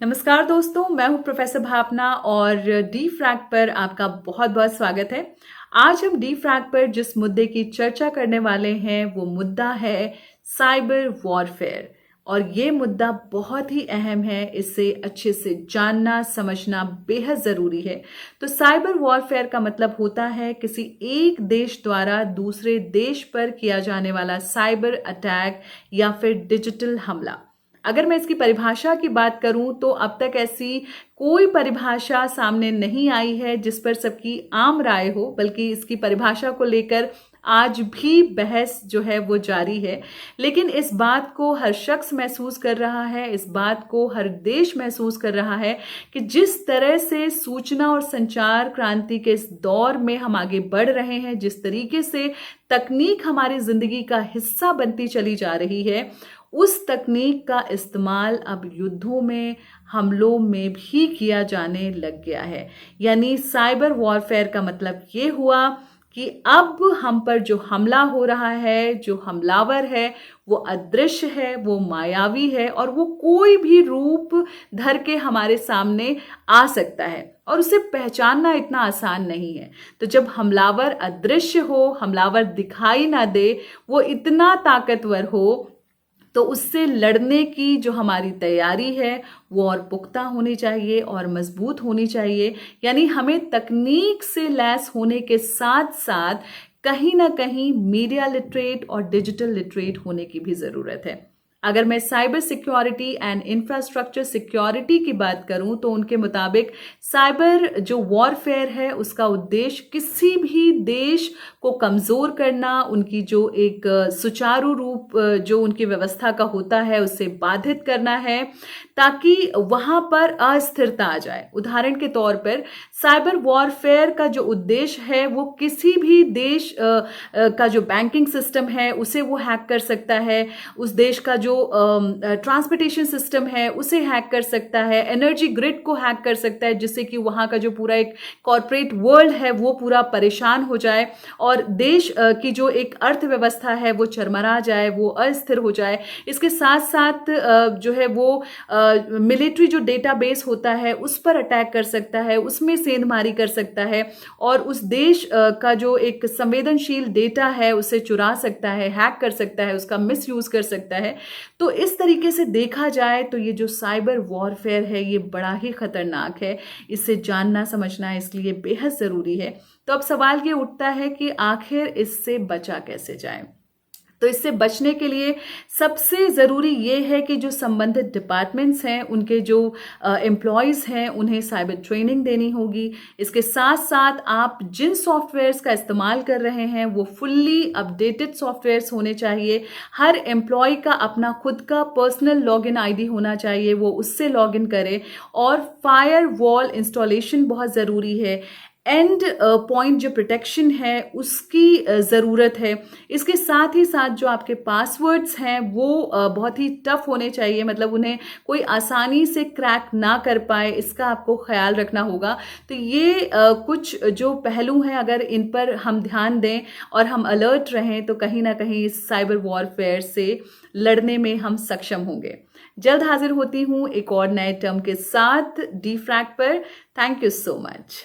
नमस्कार दोस्तों, मैं हूं प्रोफेसर भावना और डी फ्रैग पर आपका बहुत बहुत स्वागत है। आज हम डी फ्रैग पर जिस मुद्दे की चर्चा करने वाले हैं वो मुद्दा है साइबर वॉरफेयर। और ये मुद्दा बहुत ही अहम है, इसे अच्छे से जानना समझना बेहद ज़रूरी है। तो साइबर वॉरफेयर का मतलब होता है किसी एक देश द्वारा दूसरे देश पर किया जाने वाला साइबर अटैक या फिर डिजिटल हमला। अगर मैं इसकी परिभाषा की बात करूं तो अब तक ऐसी कोई परिभाषा सामने नहीं आई है जिस पर सबकी आम राय हो, बल्कि इसकी परिभाषा को लेकर आज भी बहस जो है वो जारी है। लेकिन इस बात को हर शख्स महसूस कर रहा है, इस बात को हर देश महसूस कर रहा है कि जिस तरह से सूचना और संचार क्रांति के इस दौर में हम आगे बढ़ रहे हैं, जिस तरीके से तकनीक हमारी जिंदगी का हिस्सा बनती चली जा रही है, उस तकनीक का इस्तेमाल अब युद्धों में, हमलों में भी किया जाने लग गया है। यानी साइबर वॉरफेयर का मतलब ये हुआ कि अब हम पर जो हमला हो रहा है, जो हमलावर है, वो अदृश्य है, वो मायावी है और वो कोई भी रूप धर के हमारे सामने आ सकता है और उसे पहचानना इतना आसान नहीं है। तो जब हमलावर अदृश्य हो, हमलावर दिखाई ना दे, वो इतना ताकतवर हो, तो उससे लड़ने की जो हमारी तैयारी है वो और पुख्ता होनी चाहिए और मजबूत होनी चाहिए। यानी हमें तकनीक से लैस होने के साथ साथ कहीं ना कहीं मीडिया लिटरेट और डिजिटल लिटरेट होने की भी ज़रूरत है। अगर मैं cyber security and infrastructure security की बात करूं तो उनके मुताबिक साइबर जो वॉरफेयर है उसका उद्देश्य किसी भी देश को कमज़ोर करना, उनकी जो एक सुचारू रूप जो उनकी व्यवस्था का होता है उससे बाधित करना है, ताकि वहां पर अस्थिरता आ जाए। उदाहरण के तौर पर साइबर वॉरफेयर का जो उद्देश्य है वो किसी भी देश का जो बैंकिंग सिस्टम है उसे वो हैक कर सकता है, उस देश का जो ट्रांसपोर्टेशन सिस्टम है उसे हैक कर सकता है, एनर्जी ग्रिड को हैक कर सकता है, जिससे कि वहां का जो पूरा एक कॉरपोरेट वर्ल्ड है वो पूरा परेशान हो जाए और देश की जो एक अर्थव्यवस्था है वो चरमरा जाए, वो अस्थिर हो जाए। इसके साथ साथ जो है वो मिलिट्री जो डेटाबेस होता है उस पर अटैक कर सकता है, उसमें सेंधमारी कर सकता है और उस देश का जो एक संवेदनशील डेटा है उसे चुरा सकता है, हैक कर सकता है, उसका मिसयूज कर सकता है। तो इस तरीके से देखा जाए तो ये जो साइबर वॉरफेयर है ये बड़ा ही खतरनाक है, इसे जानना समझना इसलिए बेहद ज़रूरी है। तो अब सवाल ये उठता है कि आखिर इससे बचा कैसे जाए। तो इससे बचने के लिए सबसे ज़रूरी ये है कि जो संबंधित डिपार्टमेंट्स हैं, उनके जो एम्प्लॉयज़ हैं, उन्हें साइबर ट्रेनिंग देनी होगी। इसके साथ साथ आप जिन सॉफ्टवेयर्स का इस्तेमाल कर रहे हैं वो फुल्ली अपडेटेड सॉफ्टवेयर्स होने चाहिए। हर एम्प्लॉय का अपना खुद का पर्सनल लॉगिन आईडी होना चाहिए, वो उससे लॉगिन करे। और फायर वॉल इंस्टॉलेशन बहुत ज़रूरी है। एंड पॉइंट जो प्रोटेक्शन है उसकी ज़रूरत है। इसके साथ ही साथ जो आपके पासवर्ड्स हैं वो बहुत ही टफ होने चाहिए, मतलब उन्हें कोई आसानी से क्रैक ना कर पाए, इसका आपको ख्याल रखना होगा। तो ये कुछ जो पहलू हैं, अगर इन पर हम ध्यान दें और हम अलर्ट रहें तो कहीं ना कहीं इस साइबर वॉरफेयर से लड़ने में हम सक्षम होंगे। जल्द हाजिर होती हूँ एक और नए टर्म के साथ डी फ्रैग पर। Thank you so much.